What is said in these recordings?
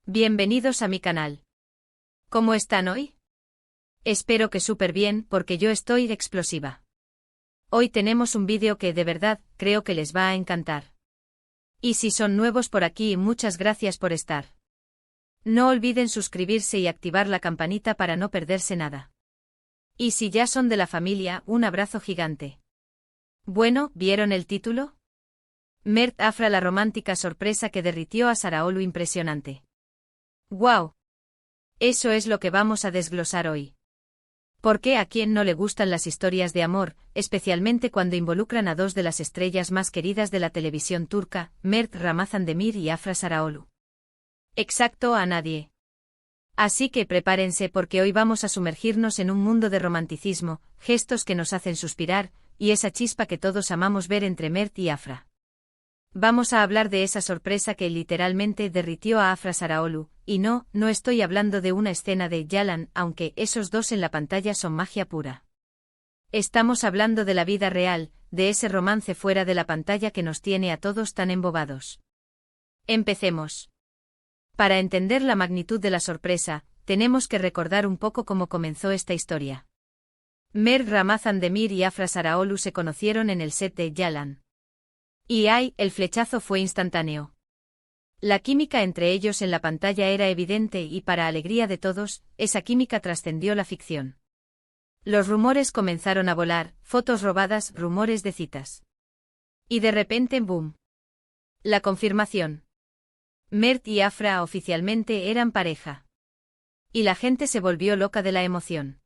Bienvenidos a mi canal. ¿Cómo están hoy? Espero que súper bien porque yo estoy explosiva. Hoy tenemos un vídeo que de verdad creo que les va a encantar. Y si son nuevos por aquí, muchas gracias por estar. No olviden suscribirse y activar la campanita para no perderse nada. Y si ya son de la familia, un abrazo gigante. Bueno, ¿vieron el título? Mert Afra, la romántica sorpresa que derritió a Saraolu, impresionante. ¡Guau! Eso es lo que vamos a desglosar hoy. ¿Por qué a quién no le gustan las historias de amor, especialmente cuando involucran a dos de las estrellas más queridas de la televisión turca, Mert Ramazan Demir y Afra Saraolu? Exacto, a nadie. Así que prepárense porque hoy vamos a sumergirnos en un mundo de romanticismo, gestos que nos hacen suspirar, y esa chispa que todos amamos ver entre Mert y Afra. Vamos a hablar de esa sorpresa que literalmente derritió a Afra Saraolu, y no estoy hablando de una escena de Yalan, aunque esos dos en la pantalla son magia pura. Estamos hablando de la vida real, de ese romance fuera de la pantalla que nos tiene a todos tan embobados. Empecemos. Para entender la magnitud de la sorpresa, tenemos que recordar un poco cómo comenzó esta historia. Mert Ramazan Demir y Afra Saraolu se conocieron en el set de Yalan. Y el flechazo fue instantáneo. La química entre ellos en la pantalla era evidente y, para alegría de todos, esa química trascendió la ficción. Los rumores comenzaron a volar, fotos robadas, rumores de citas. Y de repente, ¡boom! La confirmación. Mert y Afra oficialmente eran pareja. Y la gente se volvió loca de la emoción.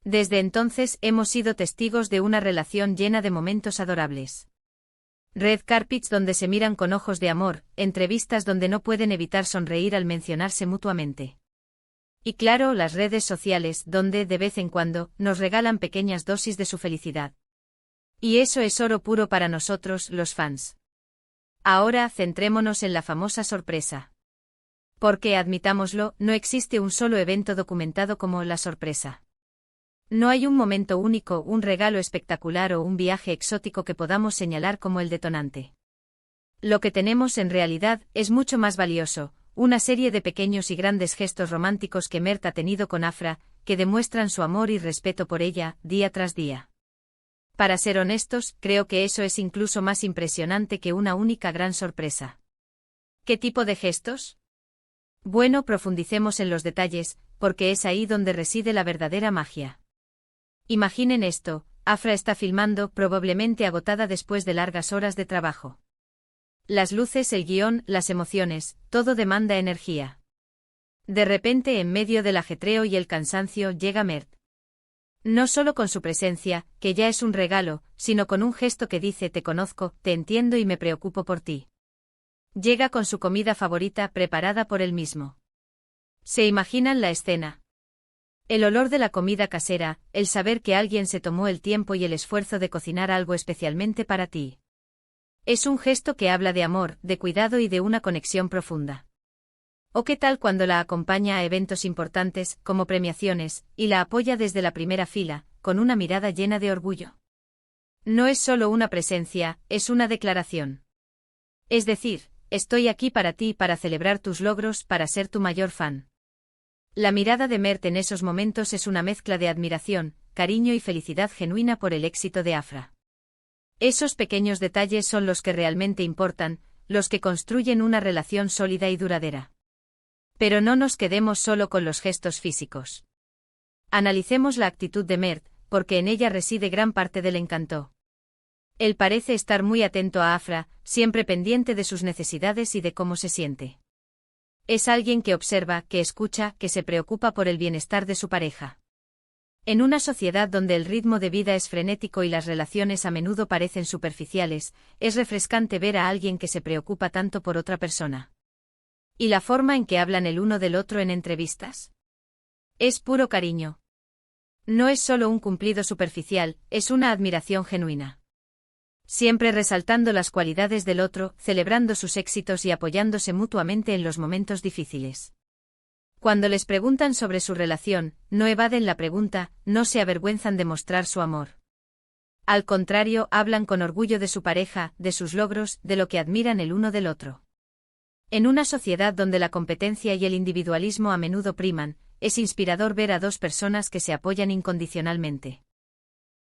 Desde entonces hemos sido testigos de una relación llena de momentos adorables. Red carpets donde se miran con ojos de amor, entrevistas donde no pueden evitar sonreír al mencionarse mutuamente. Y claro, las redes sociales donde, de vez en cuando, nos regalan pequeñas dosis de su felicidad. Y eso es oro puro para nosotros, los fans. Ahora, centrémonos en la famosa sorpresa. Porque, admitámoslo, no existe un solo evento documentado como la sorpresa. No hay un momento único, un regalo espectacular o un viaje exótico que podamos señalar como el detonante. Lo que tenemos en realidad es mucho más valioso, una serie de pequeños y grandes gestos románticos que Mert ha tenido con Afra, que demuestran su amor y respeto por ella, día tras día. Para ser honestos, creo que eso es incluso más impresionante que una única gran sorpresa. ¿Qué tipo de gestos? Bueno, profundicemos en los detalles, porque es ahí donde reside la verdadera magia. Imaginen esto, Afra está filmando, probablemente agotada después de largas horas de trabajo. Las luces, el guión, las emociones, todo demanda energía. De repente, en medio del ajetreo y el cansancio, llega Mert. No solo con su presencia, que ya es un regalo, sino con un gesto que dice: te conozco, te entiendo y me preocupo por ti. Llega con su comida favorita preparada por él mismo. ¿Se imaginan la escena? El olor de la comida casera, el saber que alguien se tomó el tiempo y el esfuerzo de cocinar algo especialmente para ti. Es un gesto que habla de amor, de cuidado y de una conexión profunda. ¿O qué tal cuando la acompaña a eventos importantes, como premiaciones, y la apoya desde la primera fila, con una mirada llena de orgullo? No es solo una presencia, es una declaración. Es decir, estoy aquí para ti, para celebrar tus logros, para ser tu mayor fan. La mirada de Mert en esos momentos es una mezcla de admiración, cariño y felicidad genuina por el éxito de Afra. Esos pequeños detalles son los que realmente importan, los que construyen una relación sólida y duradera. Pero no nos quedemos solo con los gestos físicos. Analicemos la actitud de Mert, porque en ella reside gran parte del encanto. Él parece estar muy atento a Afra, siempre pendiente de sus necesidades y de cómo se siente. Es alguien que observa, que escucha, que se preocupa por el bienestar de su pareja. En una sociedad donde el ritmo de vida es frenético y las relaciones a menudo parecen superficiales, es refrescante ver a alguien que se preocupa tanto por otra persona. ¿Y la forma en que hablan el uno del otro en entrevistas? Es puro cariño. No es solo un cumplido superficial, es una admiración genuina. Siempre resaltando las cualidades del otro, celebrando sus éxitos y apoyándose mutuamente en los momentos difíciles. Cuando les preguntan sobre su relación, no evaden la pregunta, no se avergüenzan de mostrar su amor. Al contrario, hablan con orgullo de su pareja, de sus logros, de lo que admiran el uno del otro. En una sociedad donde la competencia y el individualismo a menudo priman, es inspirador ver a dos personas que se apoyan incondicionalmente.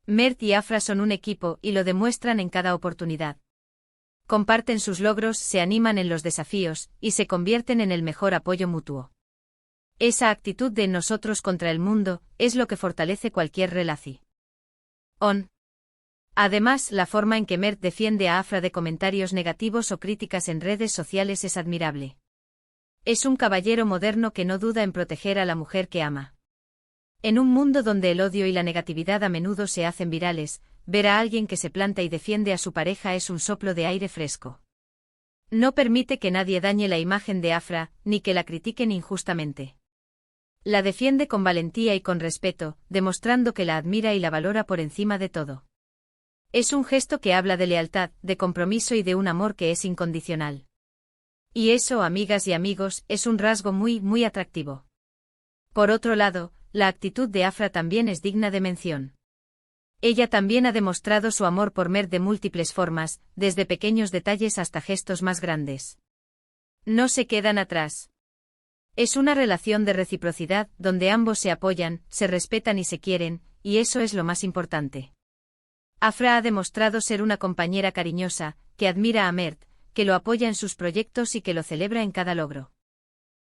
Mert y Afra son un equipo y lo demuestran en cada oportunidad. Comparten sus logros, se animan en los desafíos, y se convierten en el mejor apoyo mutuo. Esa actitud de nosotros contra el mundo es lo que fortalece cualquier relación. Además, la forma en que Mert defiende a Afra de comentarios negativos o críticas en redes sociales es admirable. Es un caballero moderno que no duda en proteger a la mujer que ama. En un mundo donde el odio y la negatividad a menudo se hacen virales, ver a alguien que se planta y defiende a su pareja es un soplo de aire fresco. No permite que nadie dañe la imagen de Afra, ni que la critiquen injustamente. La defiende con valentía y con respeto, demostrando que la admira y la valora por encima de todo. Es un gesto que habla de lealtad, de compromiso y de un amor que es incondicional. Y eso, amigas y amigos, es un rasgo muy atractivo. Por otro lado, la actitud de Afra también es digna de mención. Ella también ha demostrado su amor por Mert de múltiples formas, desde pequeños detalles hasta gestos más grandes. No se quedan atrás. Es una relación de reciprocidad, donde ambos se apoyan, se respetan y se quieren, y eso es lo más importante. Afra ha demostrado ser una compañera cariñosa, que admira a Mert, que lo apoya en sus proyectos y que lo celebra en cada logro.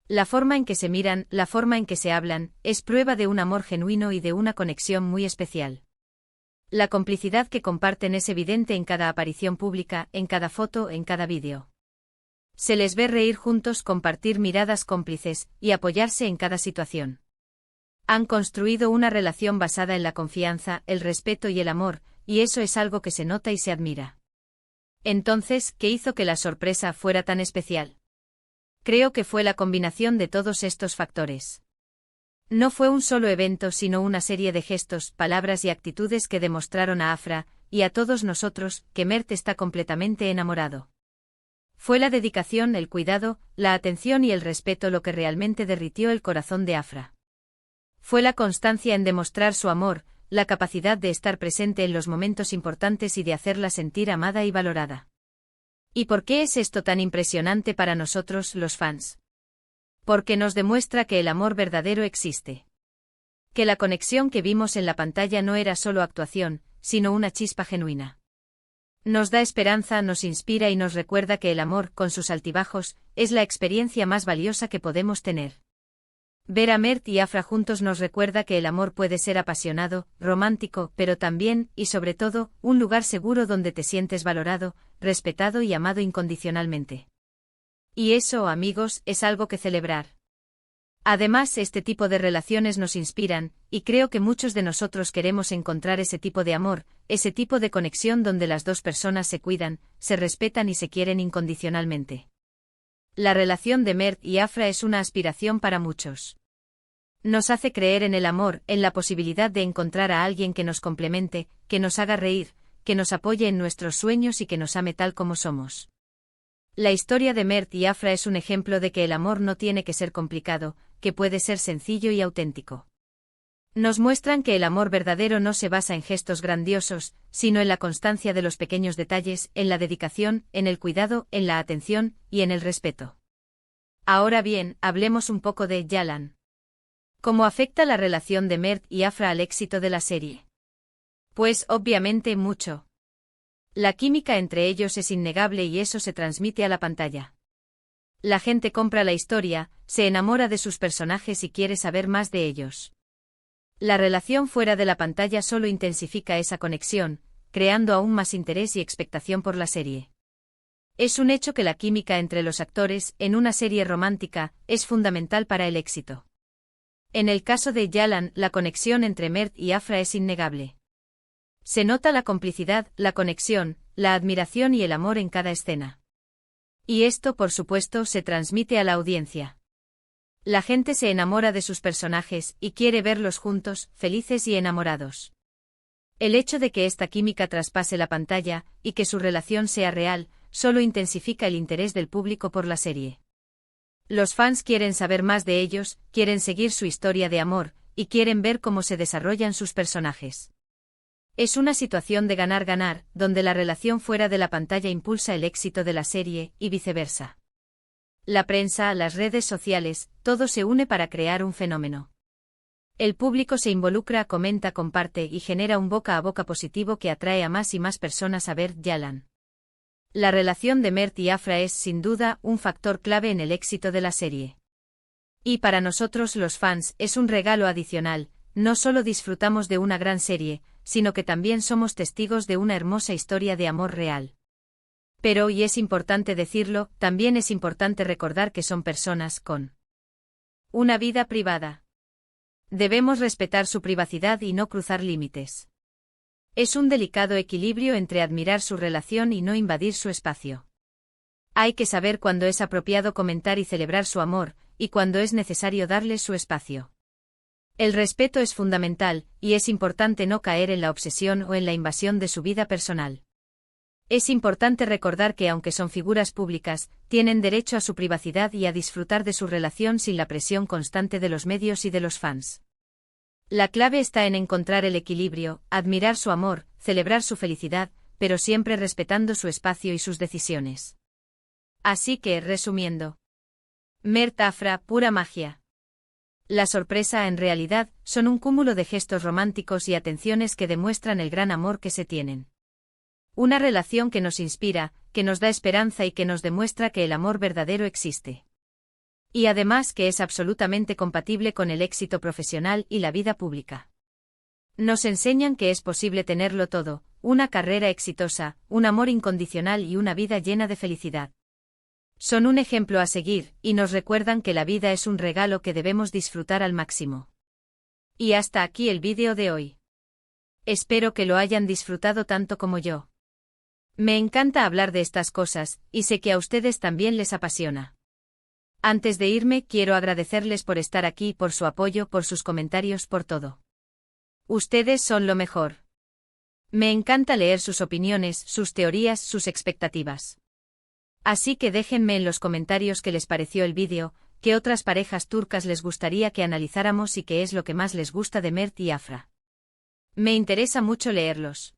La forma en que se miran, la forma en que se hablan, es prueba de un amor genuino y de una conexión muy especial. La complicidad que comparten es evidente en cada aparición pública, en cada foto, en cada vídeo. Se les ve reír juntos, compartir miradas cómplices, y apoyarse en cada situación. Han construido una relación basada en la confianza, el respeto y el amor, y eso es algo que se nota y se admira. Entonces, ¿qué hizo que la sorpresa fuera tan especial? Creo que fue la combinación de todos estos factores. No fue un solo evento, sino una serie de gestos, palabras y actitudes que demostraron a Afra, y a todos nosotros, que Mert está completamente enamorado. Fue la dedicación, el cuidado, la atención y el respeto lo que realmente derritió el corazón de Afra. Fue la constancia en demostrar su amor, la capacidad de estar presente en los momentos importantes y de hacerla sentir amada y valorada. ¿Y por qué es esto tan impresionante para nosotros, los fans? Porque nos demuestra que el amor verdadero existe. Que la conexión que vimos en la pantalla no era solo actuación, sino una chispa genuina. Nos da esperanza, nos inspira y nos recuerda que el amor, con sus altibajos, es la experiencia más valiosa que podemos tener. Ver a Mert y Afra juntos nos recuerda que el amor puede ser apasionado, romántico, pero también, y sobre todo, un lugar seguro donde te sientes valorado, respetado y amado incondicionalmente. Y eso, amigos, es algo que celebrar. Además, este tipo de relaciones nos inspiran, y creo que muchos de nosotros queremos encontrar ese tipo de amor, ese tipo de conexión donde las dos personas se cuidan, se respetan y se quieren incondicionalmente. La relación de Mert y Afra es una aspiración para muchos. Nos hace creer en el amor, en la posibilidad de encontrar a alguien que nos complemente, que nos haga reír, que nos apoye en nuestros sueños y que nos ame tal como somos. La historia de Mert y Afra es un ejemplo de que el amor no tiene que ser complicado, que puede ser sencillo y auténtico. Nos muestran que el amor verdadero no se basa en gestos grandiosos, sino en la constancia de los pequeños detalles, en la dedicación, en el cuidado, en la atención, y en el respeto. Ahora bien, hablemos un poco de Yalan. ¿Cómo afecta la relación de Mert y Afra al éxito de la serie? Pues obviamente mucho. La química entre ellos es innegable y eso se transmite a la pantalla. La gente compra la historia, se enamora de sus personajes y quiere saber más de ellos. La relación fuera de la pantalla solo intensifica esa conexión, creando aún más interés y expectación por la serie. Es un hecho que la química entre los actores, en una serie romántica, es fundamental para el éxito. En el caso de Yalan, la conexión entre Mert y Afra es innegable. Se nota la complicidad, la conexión, la admiración y el amor en cada escena. Y esto, por supuesto, se transmite a la audiencia. La gente se enamora de sus personajes y quiere verlos juntos, felices y enamorados. El hecho de que esta química traspase la pantalla, y que su relación sea real, solo intensifica el interés del público por la serie. Los fans quieren saber más de ellos, quieren seguir su historia de amor, y quieren ver cómo se desarrollan sus personajes. Es una situación de ganar-ganar, donde la relación fuera de la pantalla impulsa el éxito de la serie, y viceversa. La prensa, las redes sociales, todo se une para crear un fenómeno. El público se involucra, comenta, comparte y genera un boca a boca positivo que atrae a más y más personas a ver Yalan. La relación de Mert y Afra es, sin duda, un factor clave en el éxito de la serie. Y para nosotros los fans es un regalo adicional, no solo disfrutamos de una gran serie, sino que también somos testigos de una hermosa historia de amor real. Pero, y es importante decirlo, también es importante recordar que son personas con una vida privada. Debemos respetar su privacidad y no cruzar límites. Es un delicado equilibrio entre admirar su relación y no invadir su espacio. Hay que saber cuándo es apropiado comentar y celebrar su amor, y cuándo es necesario darle su espacio. El respeto es fundamental, y es importante no caer en la obsesión o en la invasión de su vida personal. Es importante recordar que aunque son figuras públicas, tienen derecho a su privacidad y a disfrutar de su relación sin la presión constante de los medios y de los fans. La clave está en encontrar el equilibrio, admirar su amor, celebrar su felicidad, pero siempre respetando su espacio y sus decisiones. Así que, resumiendo. Mert Afra, pura magia. La sorpresa, en realidad, son un cúmulo de gestos románticos y atenciones que demuestran el gran amor que se tienen. Una relación que nos inspira, que nos da esperanza y que nos demuestra que el amor verdadero existe. Y además que es absolutamente compatible con el éxito profesional y la vida pública. Nos enseñan que es posible tenerlo todo, una carrera exitosa, un amor incondicional y una vida llena de felicidad. Son un ejemplo a seguir, y nos recuerdan que la vida es un regalo que debemos disfrutar al máximo. Y hasta aquí el vídeo de hoy. Espero que lo hayan disfrutado tanto como yo. Me encanta hablar de estas cosas, y sé que a ustedes también les apasiona. Antes de irme, quiero agradecerles por estar aquí, por su apoyo, por sus comentarios, por todo. Ustedes son lo mejor. Me encanta leer sus opiniones, sus teorías, sus expectativas. Así que déjenme en los comentarios qué les pareció el vídeo, qué otras parejas turcas les gustaría que analizáramos y qué es lo que más les gusta de Mert y Afra. Me interesa mucho leerlos.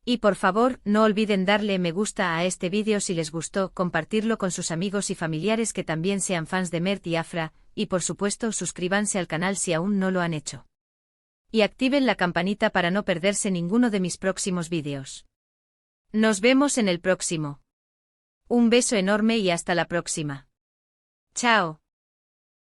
Y por favor, no olviden darle me gusta a este vídeo si les gustó, compartirlo con sus amigos y familiares que también sean fans de Mert y Afra, y por supuesto suscríbanse al canal si aún no lo han hecho. Y activen la campanita para no perderse ninguno de mis próximos vídeos. Nos vemos en el próximo. Un beso enorme y hasta la próxima. Chao.